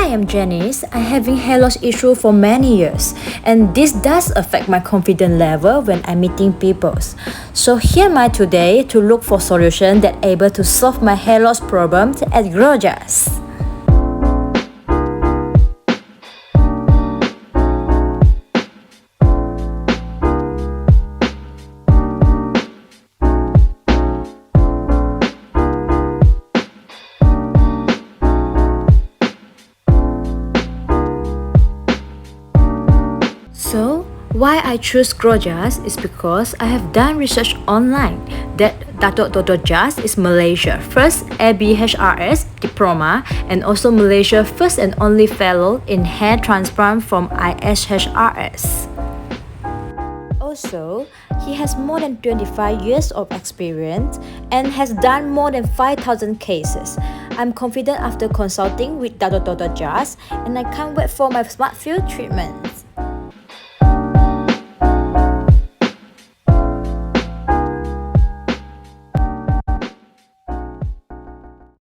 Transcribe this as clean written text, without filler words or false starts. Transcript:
Hi, I'm Janize. I'm having hair loss issue for many years, and this does affect my confidence level when I'm meeting people. So here am I today to look for solution that able to solve my hair loss problem at Glojas. So, why I choose Glojas is because I have done research online that Dr. Jas is Malaysia first ABHRS diploma and also Malaysia first and only fellow in hair transplant from ISHRS. Also, he has more than 25 years of experience and has done more than 5,000 cases. I'm confident after consulting with Dr. Jas and I can't wait for my SMART FUE treatment.